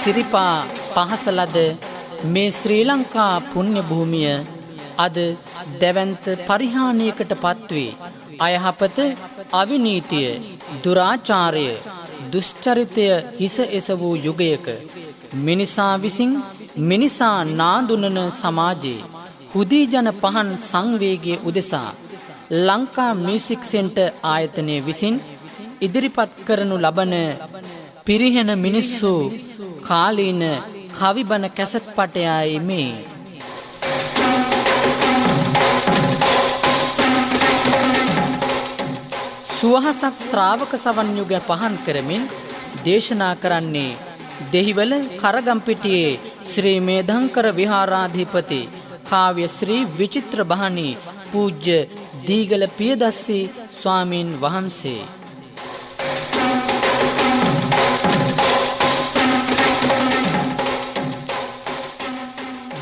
සිරිපා පහසලද මේ ශ්‍රී ලංකා පුණ්‍ය භූමිය අද දැවැන්ත පරිහානියකට පත්වේ. අයහපත, අවිනීතිය, දුරාචාරය, දුෂ්චරිතය හිස එස වූ යුගයක මිනිසා විසින් මිනිසා නාඳුනන සමාජයේ හුදී ජන පහන් සංවේගයේ උදෙසා ලංකා මියුසික් සෙන්ටර් ආයතනය විසින් ඉදිරිපත් කරනු ලබන පිරිහෙන මිනිස්සු කාලීන කවිබන කැසට් පටයයි මේ. සුවහසක් ශ්‍රාවක සවන් යුග පහන් කරමින් දේශනා කරන්නේ දෙහිවල කරගම්පිටියේ ශ්‍රී මේධංකර විහාරාධිපති කාව්‍ය ශ්‍රී විචිත්‍ර බහණී පූජ්‍ය දීගල පියදස්සී ස්වාමීන් වහන්සේ.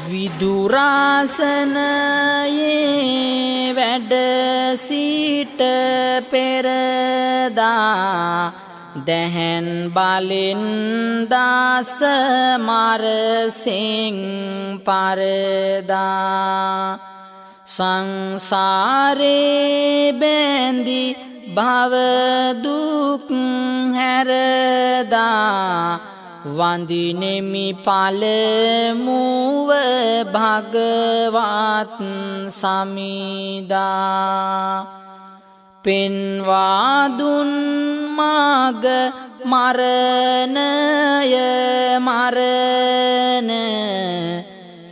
විදුරාසනයේ වැඩ සිට පෙරදා දැහැන් බලෙන් දාස මරසින් පරදා සංසාරේ බැඳි භව දුක් හැරදා වන්දිනෙමි පළමුව භගවත් සමිදා පෙන්වා දුන් මාග මරණය මරණ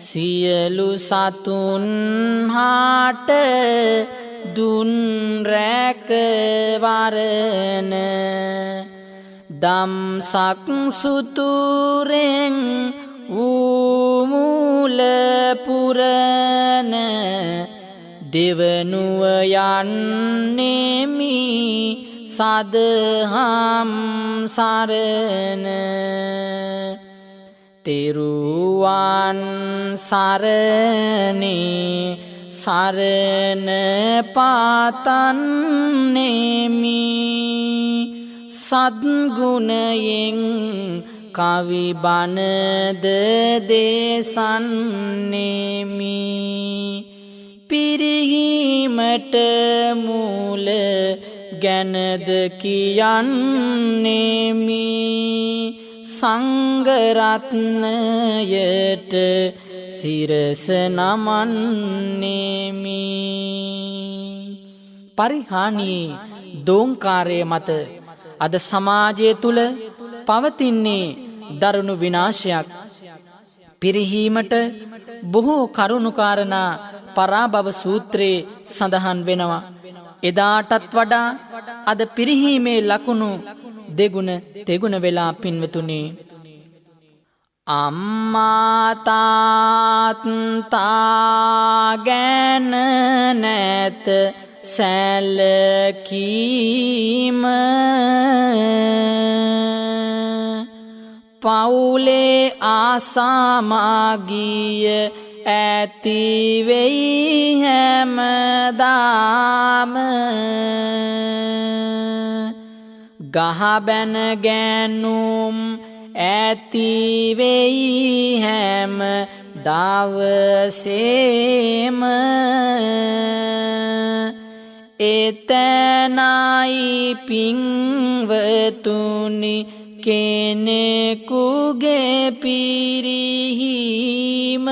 සියලු සතුන් හාට දුන් රැකවරණ දම්සක් සුතුරෙන් වූ මූල පුරණ දෙවනුව යන්නෙමි සදහම් සරණ තෙරුවන් සරණේ සරණ පාතන්නෙමි සද්ගුණයෙන් කවි බණද දේශන්නෙමි පිරිහීමට මූල ගැනද කියන්නෙමි සංඝ රත්නයට සිරස නමන්නෙමි. පරිහානියේ දෝංකාරය මත අද සමාජය තුල පවතින්නේ දරුණු විනාශයක්. පිරිහීමට බොහෝ කරුණු කාරණා පරාභව සූත්‍රයේ සඳහන් වෙනවා. එදාටත් වඩා අද පිරිහීමේ ලකුණු දෙගුණ තෙගුණ වෙලා පින්වතුනි. අම්මා තාත්තා ගැන නැත සැලකීම පවුලේ ආසාමාගිය ඇතිවෙයි හැමදාම ගහබැන ගැනුම් ඇතිවෙයි හැම දවසේම එතනයි පින්වතුනි කෙනෙකුගේ පිරිහීම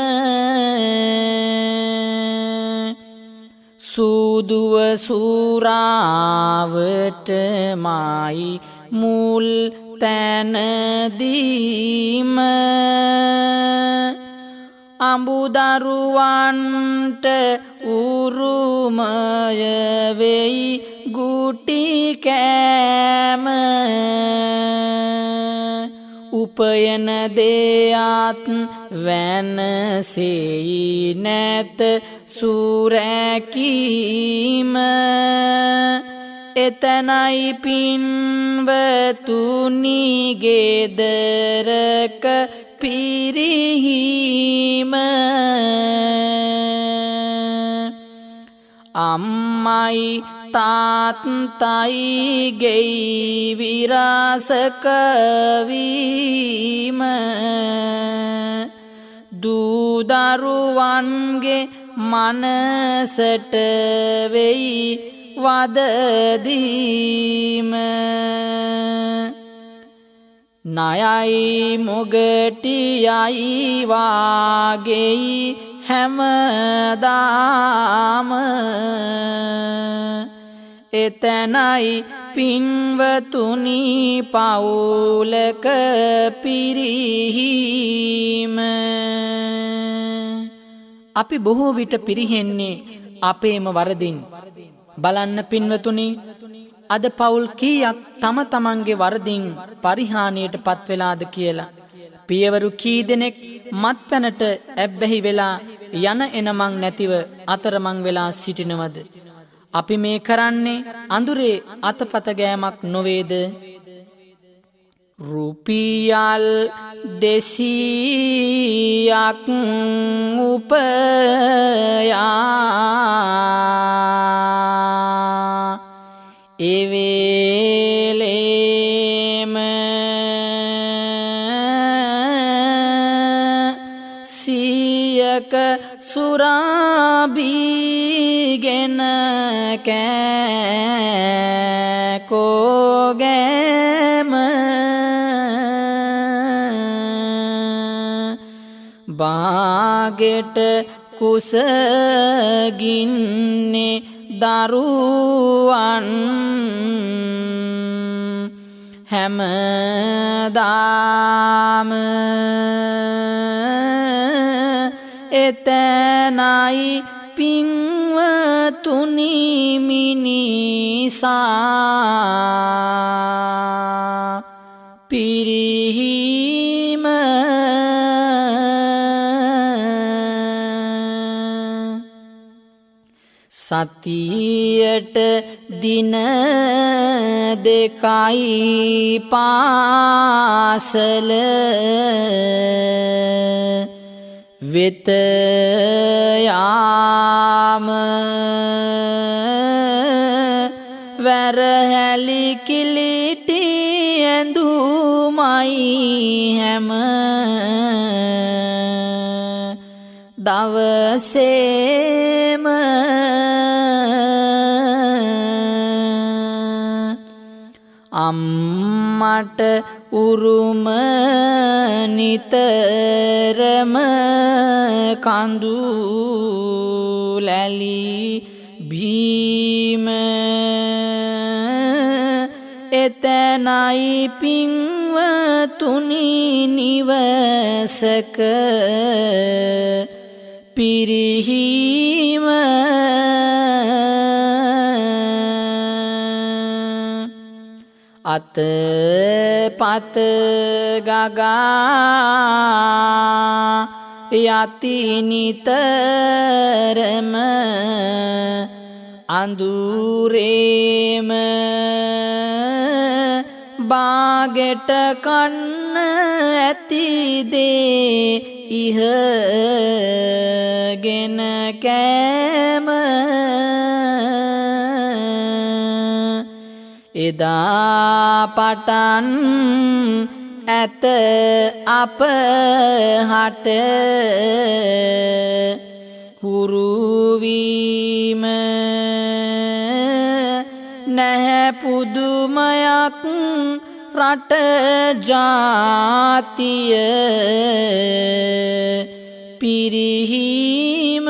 සූදුව සූරාවටමයි මුල් තැනදීම අඹුදරුවන්ට උරුමය වෙයි ගුටි කෑම උපයන දෙයත් වැනසෙයි නැත සුරැකීම එතනයි පින්වතුනි ගෙදරක පිරිහීම අම්මයි තාත්තයි ගෙයි විරසක වීම දූ දරුවන්ගේ මනසට වෙයි වදදීම ණයයි මොගටියයි වාගෙයි හැමදාම එතනයි පින්වතුනි පවුලක පිරිහීම අපි බොහෝ විට පිරිහෙන්නේ අපේම වරදින් බලන්න පින්වතුනි අද පවුල් කීයක් තම තමන්ගේ වරදින් පරිහානියට පත් වෙලාද කියලා පියවරු කී දෙනෙක් මත්පැනට ඇබ්බැහි වෙලා යන එනමං නැතිව අතරමං වෙලා සිටිනවද අපි මේ කරන්නේ අඳුරේ අතපත ගෑමක් නොවේද රුපියල් 200ක් උපයා එවේලේම සියක සුරාබීගෙන කෑකෝගෑම බාගෙට කුසගින්නේ දරුවන් හැමදාම එතනයි පින්වතුනි මිනිසා පිරිහීම සතියට දින දෙකයි පාසල වෙත යාම වැරහැලි කිලිටි ඇඳුමයි හැම දවසේම අම්මට උරුම නිතරම කඳු ලැලි බීම එතනයි පින්වතුනි නිවසක පිරිහීම අත පත ගගා යති නිතරම අඳුරේම බාගෙට කන්න ඇති දේ ඉහගෙන කෑම එදා පටන් ඇත අප හට හුරුවීම නැහැ පුදුමයක් රට ජාතිය පිරිහීම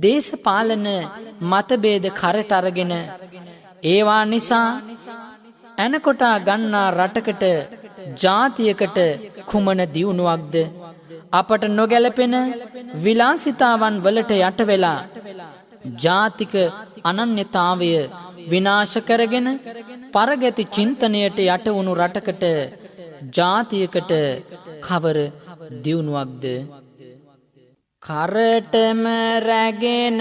දේශපාලන මතභේද කරට අරගෙන ඒවා නිසා ඇනකොටා ගන්නා රටකට ජාතියකට කුමන දියුණුවක්ද අපට නොගැලපෙන විලාසිතාවන් වලට යට වෙලා ජාතික අනන්‍යතාවය විනාශ කරගෙන පරගැති චින්තනයට යට වුණු රටකට ජාතියකට කවර දියුණුවක්ද කරටම රැගෙන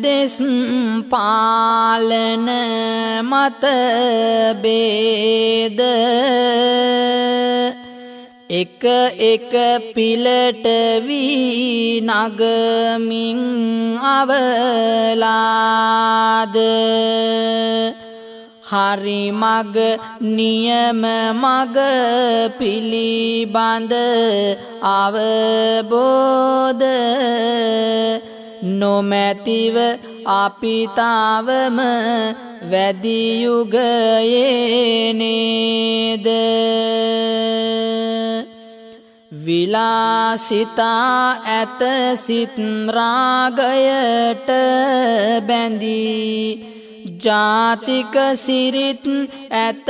දෙස් පාලන මත බේද එක එක පිලට වී නගමින් අවලාද හරි මග නියම මග පිළිබඳ අවබෝධ නොමැතිව අපි තාවම වැඩි යුගයේ නේද විලාසිතා ඇත සිත් රාගයට බැඳී ජාතික සිරිත් ඇත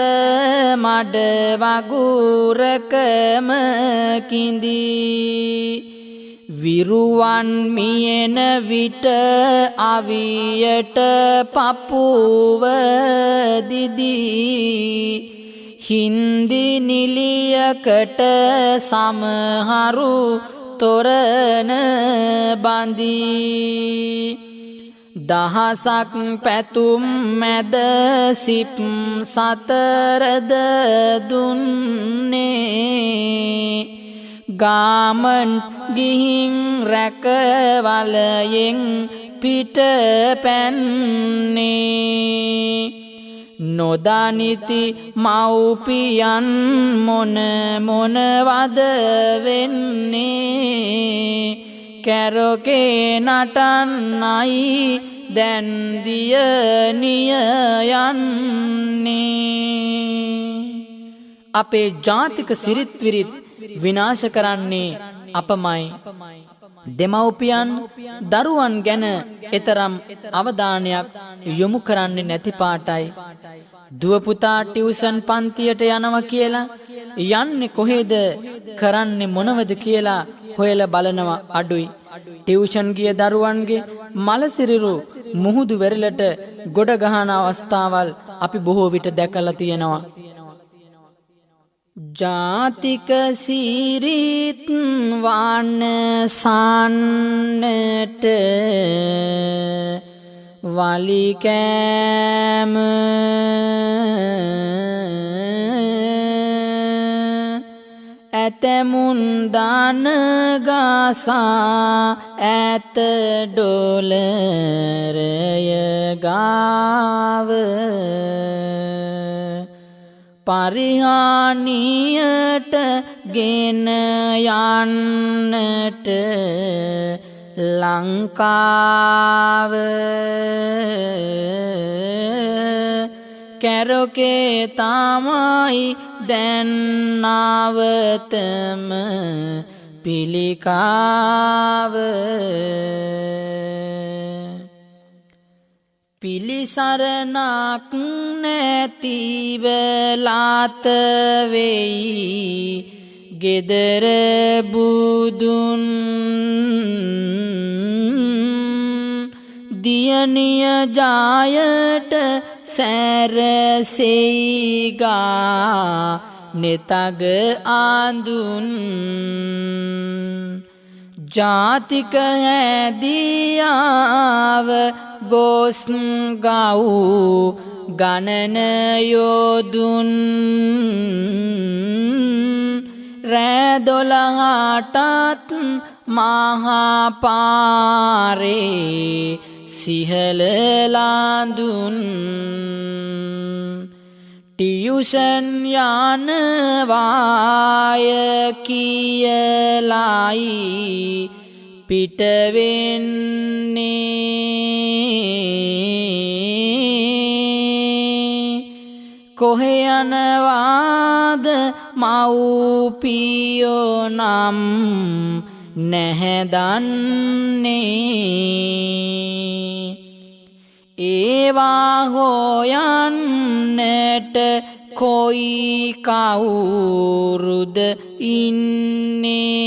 මඩ වගුරකම කිඳී විරුවන් මියෙන විට අවියට පපුව දිදී හින්දි නිලියකට සමහරු තොරණ බඳී දහසක් පැතුම් මැද සිප් සතරද දුන්නේ ගාමන් ගිහින් රැකවලයෙන් පිට පැන්නේ නොදනිති මව්පියන් මොන මොනවද වෙන්නේ කැරොකේ නටන්නයි දැන් දියණිය යන්නේ අපේ ජාතික සිරිත් විරිත් විනාශ කරන්නේ අපමයි දෙමව්පියන් දරුවන් ගැන එතරම් අවධානයක් යොමු කරන්නේ නැති පාටයි දුව පුතා ටියුෂන් පන්තියට යනවා කියලා යන්නේ කොහෙද කරන්නේ මොනවද කියලා හොයලා බලනවා අඩුයි ටියුෂන් ගිය දරුවන්ගේ මලසිරිරු මුහුදු වෙරළට ගොඩ ගහන අවස්ථාවල් අපි බොහෝ විට දැකලා තියෙනවා ජාතික සිරිත් වනසන්නට වලිකෑම ඇතමුන් දාන ගසා ඇත ඩොලරය ගාව පරිහානියට ගෙන යන්නට ලංකාව කැරොකේ තමයි දැන් නාවතම පිළිකාව පිලිසරණක් නැතිව ලාත වෙයි ගෙදර බුදුන් දියණිය ජායට සැරසෙයිගා නෙතග ආඳුන් ජාතික හැදියාව ගොස් ගව් ගණන යොදුන් රෑ 12ටත් මහා පාරේ සිහල ලාඳුන් ටියුෂන් යනවාය කියලායි පිට වෙන්නේ කොහේ යනවාද මව්පියෝ නම් නැහැ දන්නේ ඒවා හොයන්නට කොයි කවුරුද ඉන්නේ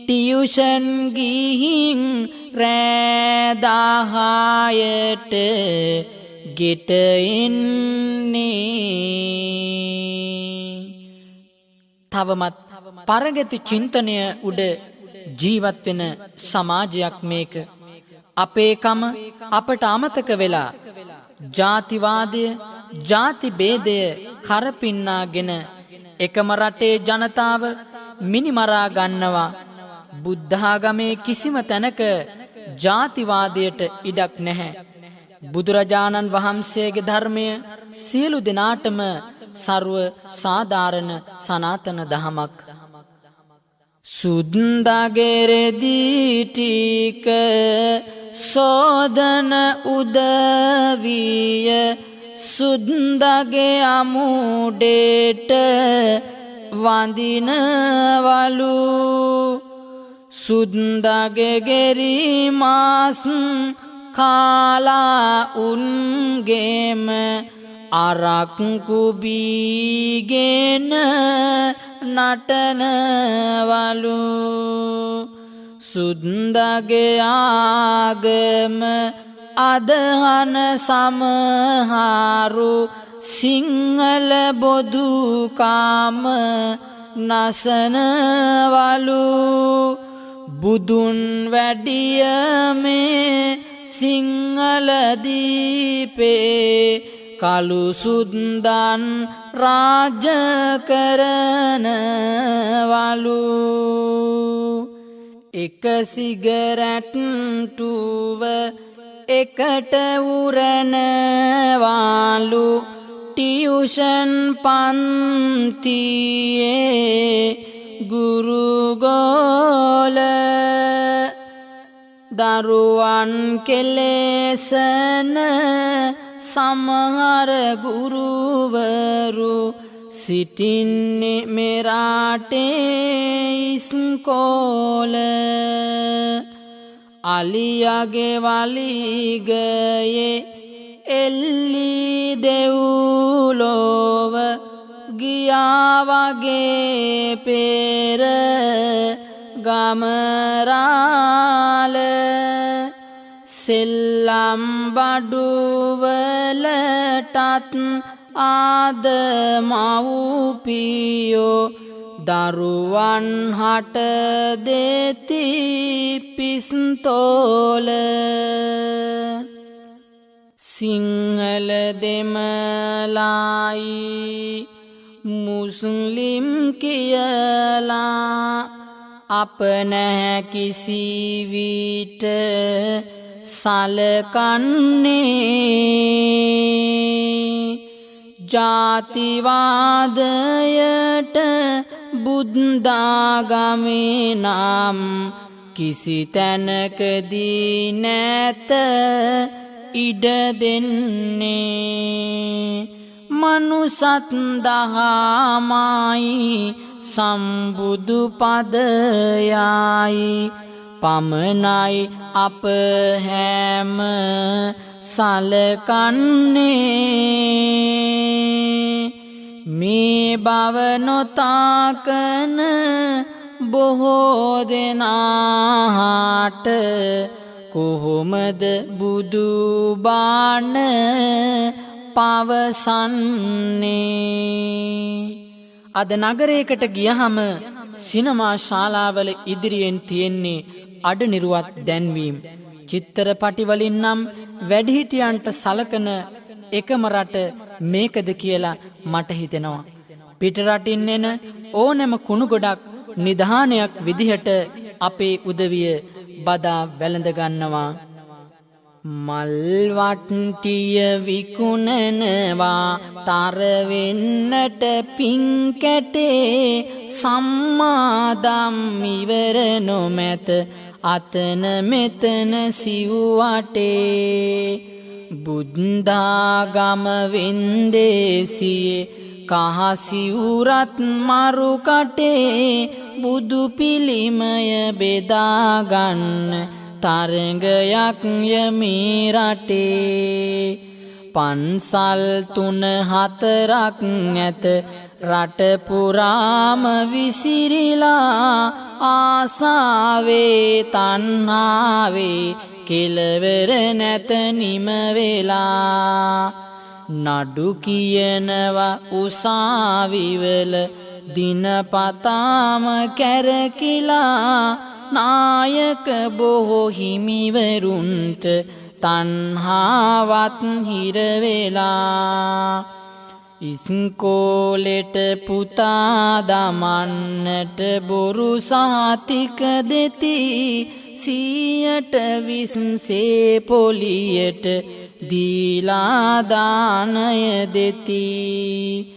ටියුෂන් ගිහින් රෑ 10ට ගෙට එන්නේ තවමත් පරගති චින්තනය උඩ ජීවත් වෙන සමාජයක් මේක අපේකම අපට අමතක වෙලා ජාතිවාදය ජාති ભેදය කරපින්නාගෙන එකම රටේ ජනතාව මිනිමරා ගන්නවා. බුද්ධාගමේ කිසිම තැනක ජාතිවාදයට ඉඩක් නැහැ. බුදුරජාණන් වහන්සේගේ ධර්මය සියලු දෙනාටම සර්ව සාධාරණ සනාතන දහමක්. සුද්දගෙරෙදිටික සෝදන උදවිය සුද්දගේ අමුඩේට වඳිනවලු. සුද්දගේ ගෙරිමාස් කාලා උන්ගේම අරක්කු බීගෙන නටනවලු. සුද්දගේ ආගම අදහන සමහරු සිංහල බොදුකාම නසනවලු. බුදුන් වැඩිය මේ සිංහල දීපේ කළු සුද්දන් රාජ්‍ය කරනවලු. එක සිගරැට්ටුව එකට උරනවාලු. ටියුෂන් පන්තියේ ගුරුගෝල දරුවන් කෙලෙසන සමහර ගුරුවරු සිටින්නේ මෙරටේ ඉස්කෝල. අලියගේ වලිගයේ එල්ලි දෙව්ලොව ගියා වගේ පෙර ගමරාල. සෙල්ලම් බඩුවලටත් ආද මව්පියෝ දරුවන් හට දෙති පිස්තෝල. සිංහල දෙමළයි මුස්ලිම් කියලා අප නැහැ කිසි විට සලකන්නේ. ජාතිවාදයට බුද්ධාගමේ නම් කිසි තැනකදී නැත ඉඩ දෙන්නේ. මනුසත් දහමයි සම්බුදු පදයයි පමණයි අප හැම සලකන්නේ. මේ බව නොතාකන බොහෝ දෙනාට කොහොමද බුදු බණ පවසන්නේ. අද නගරයකට ගියහම සිනමා ශාලාවල ඉදිරියෙන් තියෙන්නේ අඩනිරුවත් දැන්වීම්. චිත්‍රපටිවලින් නම් වැඩිහිටියන්ට සලකන එකම රට මේකද කියලා මට හිතෙනවා. පිටරටින් එන ඕනෑම කුණු ගොඩක් නිධානයක් විදිහට අපේ උදවිය බදා වැළඳ ගන්නවා. මල්වට්ටිය විකුණනවා තරවෙන්නට පින්කැටේ සම්මාදම් ඉවර නොමැත අතන මෙතන සිව්වටේ. බුද්ධාගම වෙන්දේසියේ කහසිවුරත් මරු කටේ බුදු පිළිමය බෙදාගන්න තරඟයක් යමී රටේ. පන්සල් 3-4ක් ඇත රට පුරාම විසිරිලා ආසාවේ තණ්හාවේ කෙලවර නැත නිම වෙලා. නඩු කියනවා උසාවිවල දිනපතාම කැරකිලා නායක බොහෝ හිමිවරුන්ට තණ්හාවත් හිර වෙලා. ඉස්කෝලෙට පුතා දමන්නට බොරු සහතික දෙති සියයට විස්සේ පොලියට දීලා දානය දෙති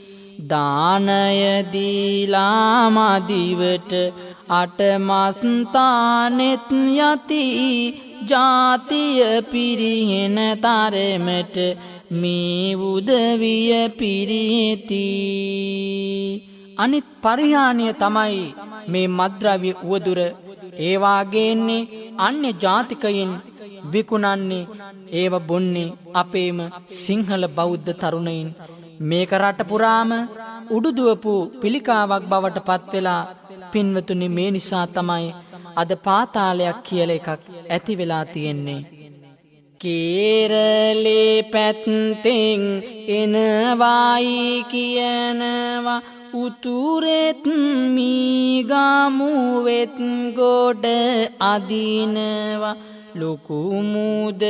දානය දීලා මදිවට අටමස්ථානෙත් යති ජාතිය පිරිහෙන තරමට මේ උදවිය පිරිහෙති. අනිත් පරිහානිය තමයි මේ මද්ද්‍රව්‍ය උවදුර ඒවා ගේන්නේ අන්‍ය ජාතිකයින් විකුණන්නේ ඒව බොන්නේ අපේම සිංහල බෞද්ධ තරුණයින්. මේක රට පුරාම උඩුදුවපු පිළිකාවක් බවට පත් වෙලා පින්වතුනි මේ නිසා තමයි අද පාතාලයක් කියලා එකක් ඇති වෙලා තියෙන්නේ. කේරළේ පැත්තෙන් එනවායි කියනවා උතුරෙත් මීගමුවෙත් ගොඩ අදිනවා ලොකු මුදලාලිලා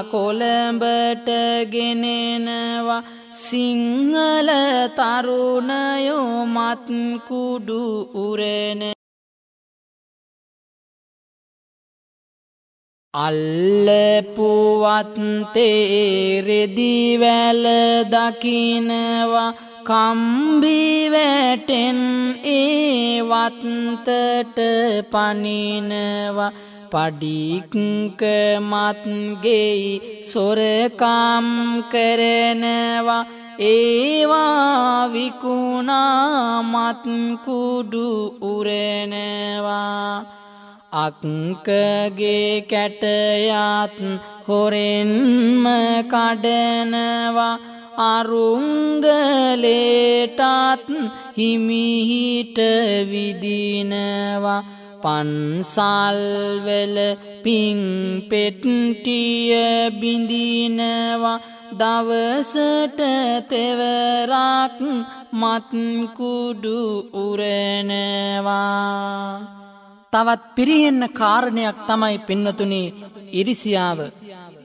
කොළඹට ගෙනෙනවා සිංහල තරුණයෝ මත් කුඩු උරෙන අල්ලපුවත් තේරෙදි වැල දකිනවා කම්බි වැටෙන් ඒ වත්තට පනිනවා පඩික්ක මත්ගෙයි සොරකම් කරනවා ඒවා විකුණා මත් කුඩු උරනවා අක්කගේ කැටයත් හොරෙන්ම කඩනවා අරුංගලේටත් හිමිහිට විදිනවා පන්සල්වල පිං පෙට්ටිය බිඳිනවා දවසට තෙවරක් මත් කුඩු උරනවා. තවත් පිරිහෙන්න කාරණයක් තමයි පින්නතුනි ඉරිසියාව.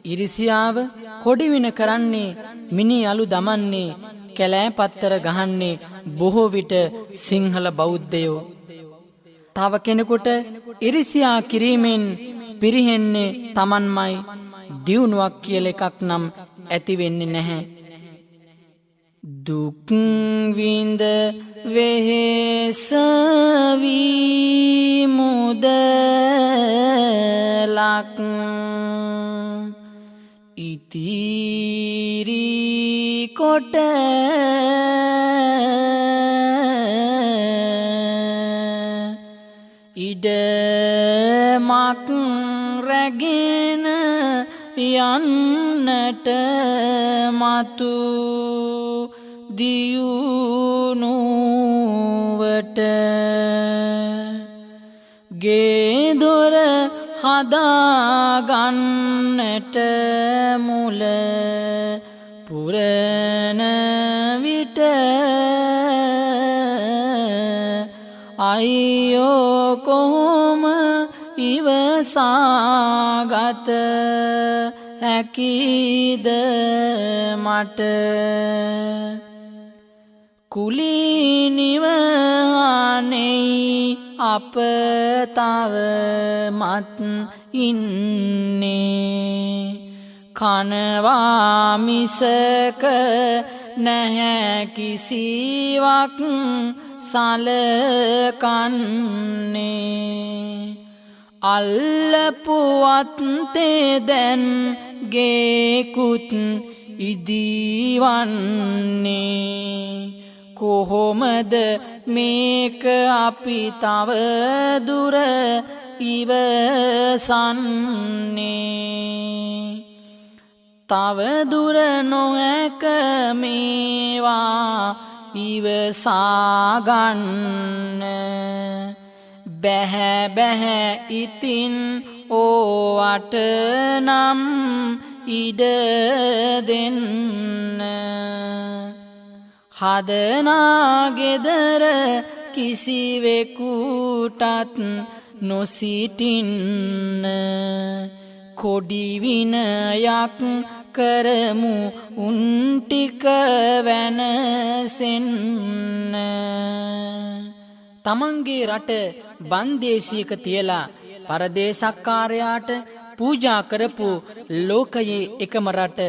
ඉරිසියාව කොඩිවින කරන්නේ මිනි අලු දමන්නේ කැලෑපත්තර ගහන්නේ බොහෝ විට සිංහල බෞද්ධයෝ. තව කෙනෙකුට ඉරිසියා කිරීමෙන් පිරිහෙන්නේ Tamanමයි දියුණුවක් කියලා එකක් නම් ඇති වෙන්නේ නැහැ. දුක් විඳ වෙහෙස වී මුදලක් ඉතිරි කොට ඉඩමක් රැගෙන යන්නට මතු දියුණුවට ගේ දොර හදාගන්නට මුල පුරන විට අයියෝ කොහොම ඉවසාගත හැකිද මට කුලීනිවනෙයි අප තවමත් ඉන්නේ කනවා මිසක නැහැ කිසිවක් සලකන්නේ අල්ලපුවත් තෙදැන් ගේකුත් ඉදිවන්නේ කොහොමද මේක අපි තව දුර ඉවසන්නේ තව දුර නොහැක මේවා ඉවසාගන්න බැහැ බැහැ ඉතින් ඕවට නම් ඉඩ දෙන්න හදනා ගෙදර කිසිවෙකුටත් නොසිටින්න කොඩි විනයක් කරමු උන්ටික වෙනසෙන්න. තමන්ගේ රට බන්දේශීක තියලා පරදේශක්කාරයාට පූජා කරපු ලෝකයේ එකම රට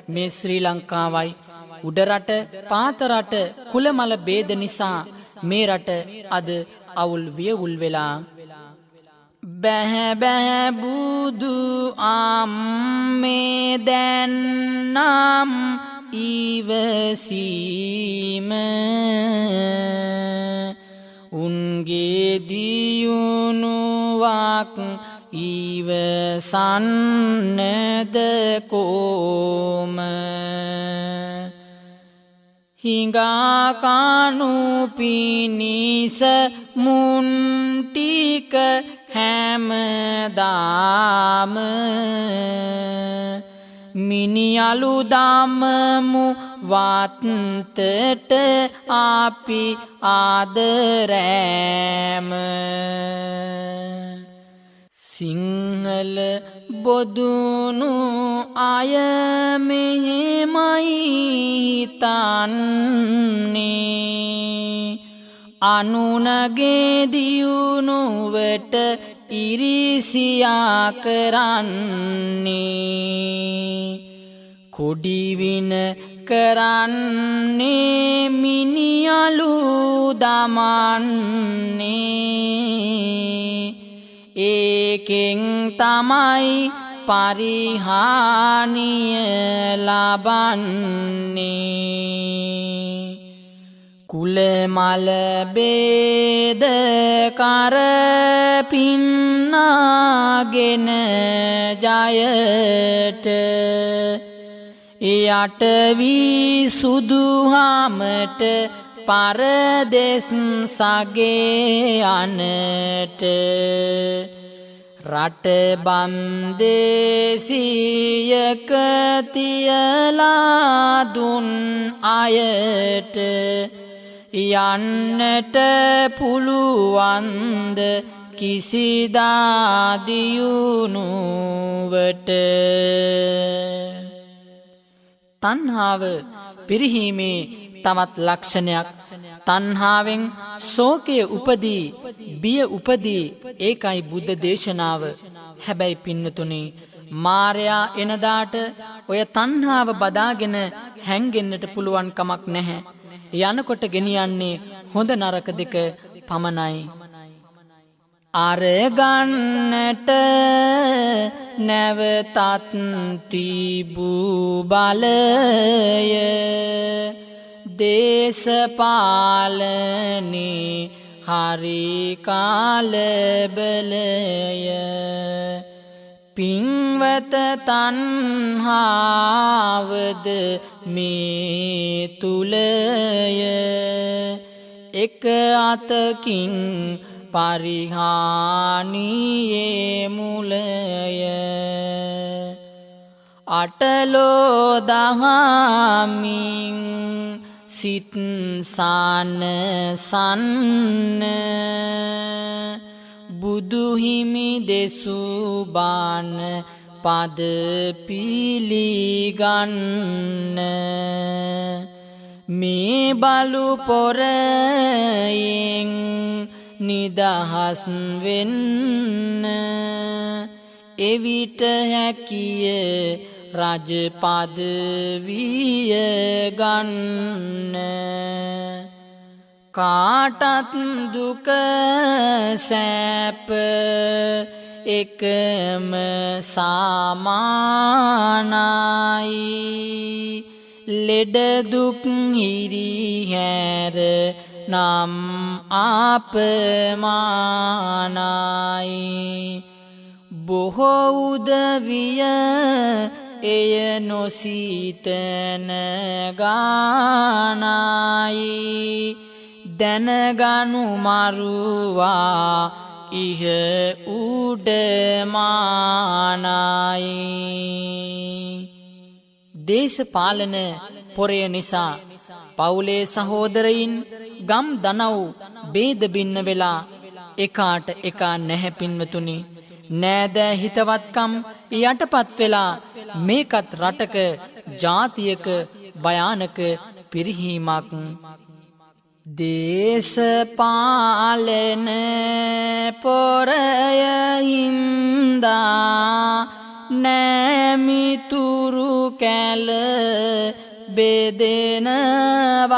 මේ ශ්‍රී ලංකාවයි. උඩරට පාතරට කුලමල බේද නිසා මේ රට අද අවුල් වියවුල් වෙලා. බැහැ බැහැ බුදු අම්මේ දැන්නම් ඉවසීම උන්ගේ දියුණුවක් ඉවසන්නද කොම. හිඟාකනු පිණිස මුන්ටික හැමදාම මිනියලු දමමු වත්තට අපි ආදරෑම. සිංහල බොදුනු අය මෙහෙමයි හිතන්නේ අනුනගේ දියුණුවට ඉරිසියා කරන්නේ කොඩිවින කරන්නේ මිනියලු දමන්නේ ඒකෙන් තමයි පරිහානිය ලබන්නේ. කුලමල බේද කරපින්නාගෙන ජයට යට වී සුදුහමට පරදෙස් සගේ අනට රට බන්දේසියක තියලා දුන් අයට යන්නට පුළුවන්ද කිසිදා දියුණුවට. තණ්හාව පිරිහීමේ තවත් ලක්ෂණයක්. තණ්හාවෙන් ශෝකය උපදී, බිය උපදී. ඒකයි බුද්ධ දේශනාව. හැබැයි පින්නතුනි, මාරයා එනදාට ඔය තණ්හාව බදාගෙන හැංගෙන්නට පුළුවන් කමක් නැහැ. යනකොට ගෙනියන්නේ හොඳ නරක දෙක පමණයි. අරගන්නට නැවතත් තිබූ බලය දේශපාලනේ හරි කාලබලය පින්වත තණ්හාවද මේ තුලය එක අතකින් පරිහානියේ මුලය අටලෝ දහමින් සිත් සන්න බුදුහිමි දෙසූ බාන පද පිළිගන්න මේ බලු පොරයෙන් නිදහස් වෙන්න එවිට හැකිය රජ පදවිය ගන්න කාටත් දුක සැප එකම සමානයි ලෙඩ දුක් හිරිහැර නම් අපමානයි බොහෝ උදවිය එය නොසිතන ගානයි දැනගනු මරුවා ඉහ උඩමානයි දේශපාලන පොරය නිසා පවුලේ සහෝදරයින් ගම් දනව් බේද බින්න වෙලා එකාට එකා නැහැ පින්වතුනි නෑද හිතවත්කම් යටපත් වෙලා මේකත් රටක ජාතියක භයානක පිරිහීමක්. දේශපාලන පොරයින්දා නෑමිතුරු කැල බෙදෙනවා.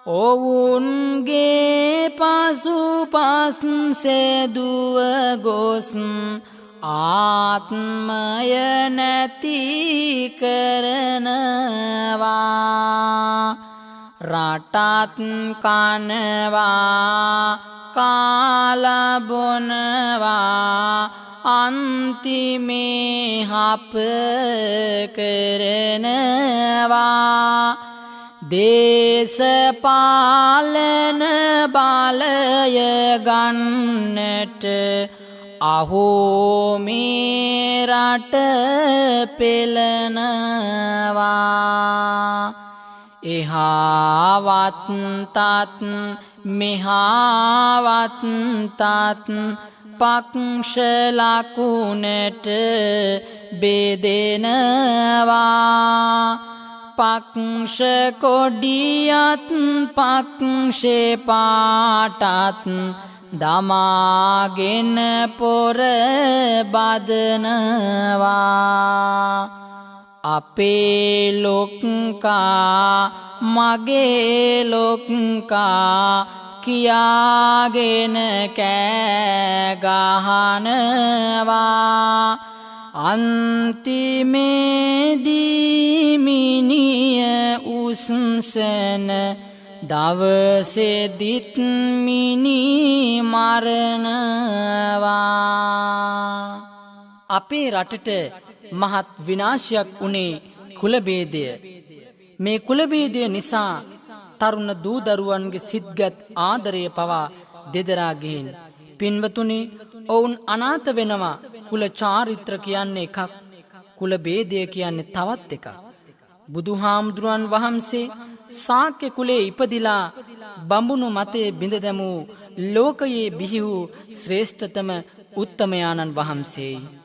ඔවුන්ගේ පසු පස්සෙදුව ගොස් ආත්මය නැති කරනවා. රටත් කනවා කාලබොනවා අන්තිමේ හප කරනවා. දේශපාලන බලය ගන්නට අහෝ මේ රට පෙළනවා. එහාවත් තත් මෙහාවත් තත් පක්ෂ ලකුණට බෙදෙනවා. පක්ෂ කොඩියත් පක්ෂේ පාටත් දමාගෙන පොර බදනවා. අපේ ලොක්කා මගේ ලොක්කා කියාගෙන කෑ ගහනවා. අන්තිමේදී මිනිය උස්සන දවසෙදිත් මිනි මරනවා. අපේ රටට මහත් විනාශයක් වුණේ කුලභේදය. මේ කුලභේදය නිසා තරුණ දූ දරුවන්ගේ සිත්ගත් ආදරය පවා දෙදරා ගිහින්. පින්වතුනි, ඔවුන් අනාථ වෙනවා. කුල චාරිත්‍ර කියන්නේ එකක්, කුලභේදය කියන්නේ තවත් එකක්. බුදුහාමුදුරන් වහන්සේ ශාක්‍ය කුලේ ඉපදිලා බඹුණු මතයේ බිඳ දැමූ ලෝකයේ බිහි වූ ශ්‍රේෂ්ඨතම උත්තමයාණන් වහන්සේයි.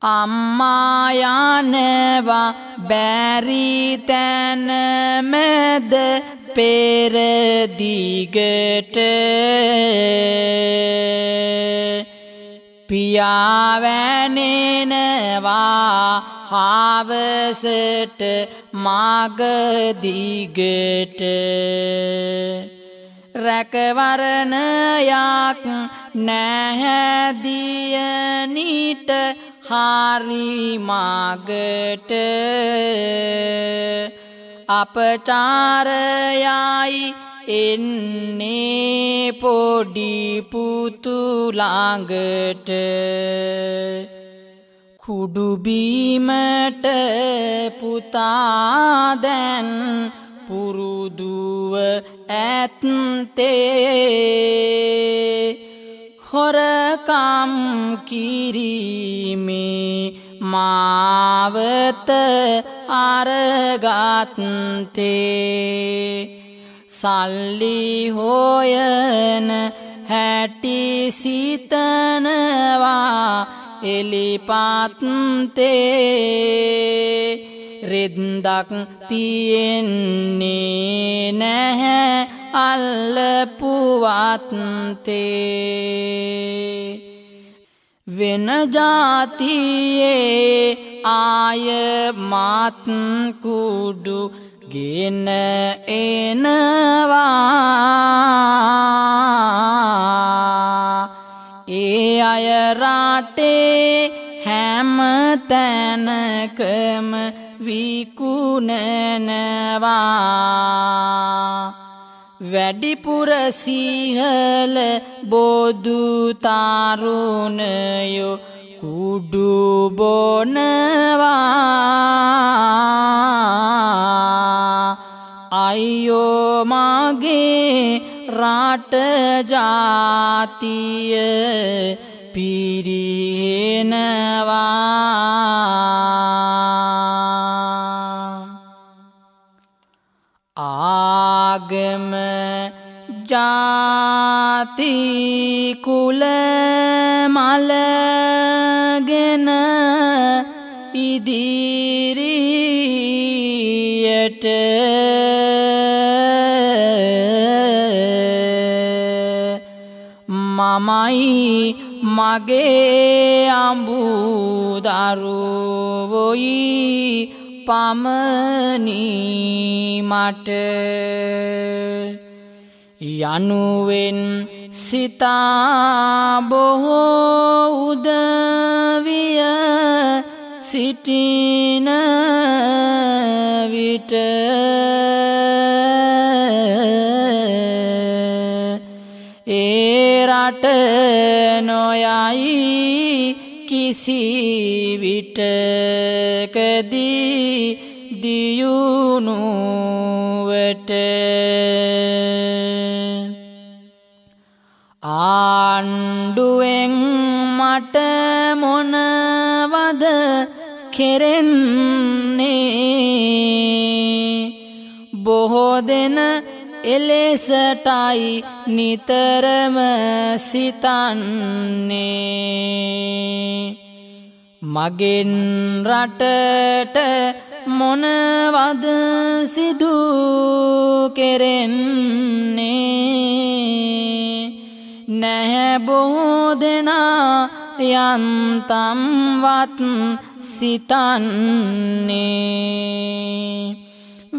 අම්මා යනවා බැරි තැන මැද පෙරදිගට පියා වැනෙනවා හවසට මගදිගට රැකවරණයක් නැහැදියනිට හරි මගට අපචාරයයි එන්නේ පොඩි පුතු ළඟට කුඩු බීමට පුතා දැන් පුරුදුව ඇත්තේ හොරකම් කිරීමේ මාවත අරගත්තේ සල්ලි හොයන හැටි සිතනවා එලිපත්තේ රෙද්දක් තියෙන්නේ නැහැ අල්ලපුවත්තේ වෙන ජාතියේ ආය මාත් කුඩු ගෙන එනවා ඒ අය රටේ හැම තැනකම විකුණනවා වැඩිපුර සිහල බොදු තරුණයෝ කුඩු බොනවා අයියෝ මගේ රට ජාතිය පිරිහෙනවා ආගම ජාති කුල මලගෙන ඉදිරියට මමයි මගේ අඹුදරුවොයි පමණි මට යනුවෙන් සිතා බොහෝ උදවිය සිටින විට ඒ රට නොයයි කිසි විටකදී දියුණුවට ආණ්ඩුවෙන් මට මොනවද කෙරෙන්නේ බොහෝ දෙන එලෙසටයි නිතරම සිතන්නේ මගෙන් රටට මොනවද සිදු කෙරෙන්නේ නැහැ බොහෝ දෙනා යන්තම්වත් සිතන්නේ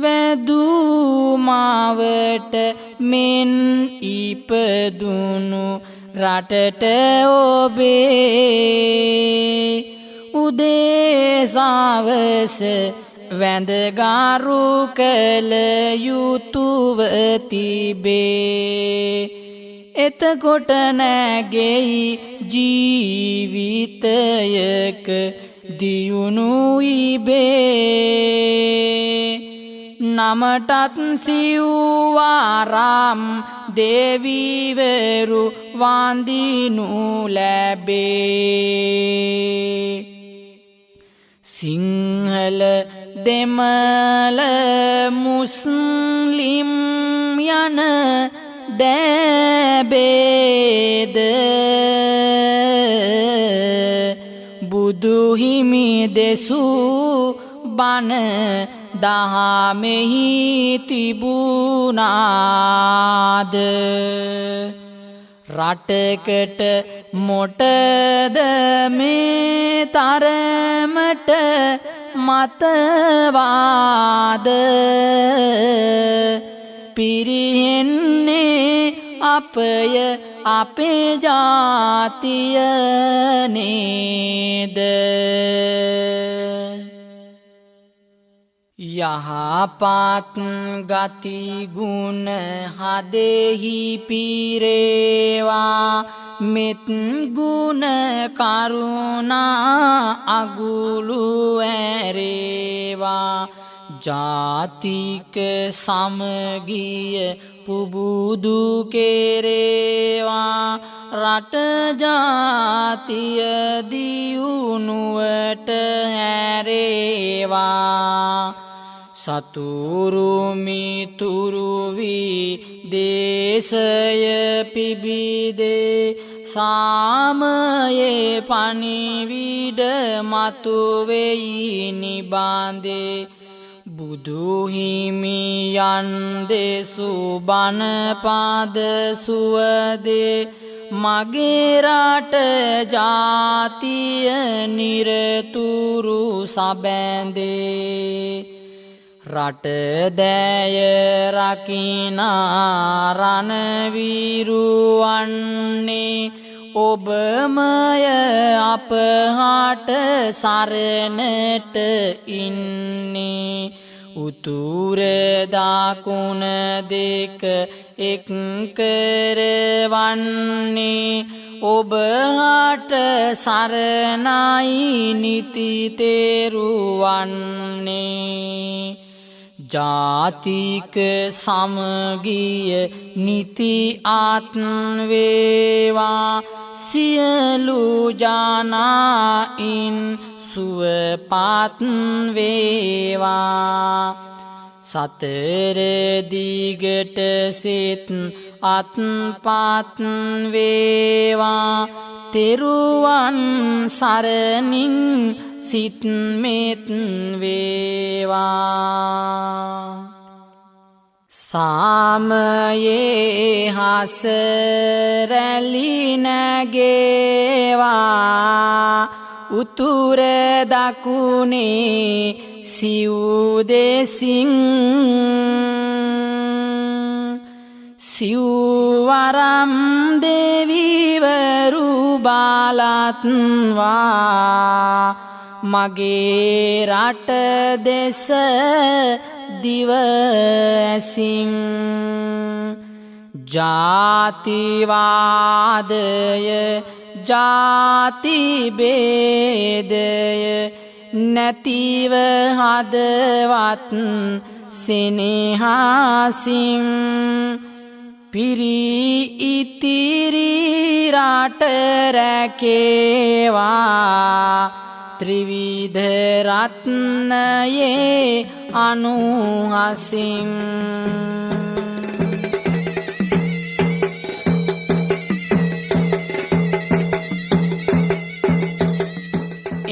වැදුමාවට මෙන් ඉපදුණු රටට ඔබේ උදේ සවස වැඳගාරු කළ යුතුව තිබේ එතකොට නැගෙයි ජීවිතයක දියුණු ඉබේ නමටත් සිව්වාරම් දෙවිවරු වඳිනු ලැබේ සිංහල දෙමළ මුස්ලිම් යන දැබේද බුදුහිමි දෙසූ බණ දහමෙහි තිබුණාද රටකට මොටද මේ තරමට මතවාද පිරිහෙන්නේ අපය අපේ ජාතිය නේද යහපත් ගති ගුණ හදෙහි පිරේවා මෙත් ගුණ කරුණා අගුළු ඇරේවා ජාතික සමගිය පුබුදු කෙරේවා රට ජාතිය දියුණුවට හැරේවා සතුරු මිතුරු වී දේශය පිබිදේ සාමයේ පණිවිඩ මතුවෙයි නිබාඳේ බුදුහිමියන් දෙසු බණ පද සුවදේ මගේ රට ජාතිය නිරතුරු සබැඳේ රට දෑය රකිනා රණවිරුවන්නේ ඔබමය අපහට සරණට ඉන්නේ උතුර දකුණ දෙක එක් කරවන්නේ ඔබහට සරණයි නිති තෙරුවන්නේ ජාතික සමගිය නිති ආත්මවේවා සියලු ජානායින් සුවපත් වේවා සතර දිගට සිත අත්පත් වේවා තෙරුවන් සරණින් සිත් මෙත් වේවා. සාමයේ හසරැලි නැගේවා උතුර දකුණේ සිව් දෙසින් සිව්වරම් දෙවිවරු බලත්වා මගේ රට දෙස දිව ඇසින් ජාතිවාදය ජාති බේදය නැතිව හදවත් සෙනෙහසින් පිරි ඉතිරි රට රැකේවා ත්‍රිවිධ රත්නයේ අනුහසින්.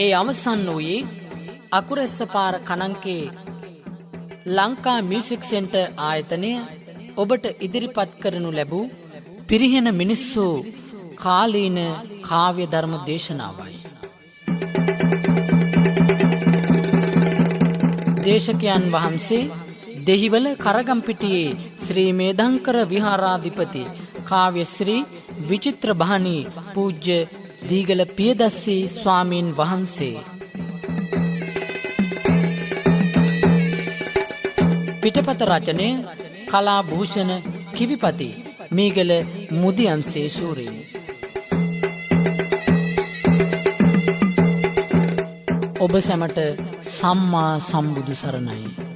ඒ අවසන් වූයේ අකුරැස්ස පාර කණංකේ ලංකා මියුසික් සෙන්ටර් ආයතනය ඔබට ඉදිරිපත් කරනු ලැබූ පිරිහෙන මිනිස්සු කාලීන කාව්‍ය ධර්ම දේශනාවයි. දේශකයන් වහන්සේ දෙහිවල කරගම්පිටියේ ශ්‍රී මේධංකර විහාරාධිපති කාව්‍ය ශ්‍රී විචිත්‍ර බහණී පූජ්‍ය දීගල පියදස්සී ස්වාමීන් වහන්සේ. පිටපත රචනය කලා භූෂණ කිවිපති මීගල මුදියන්සේ ශූරීන්. ඔබ සැමට සම්මා සම්බුදු සරණයි.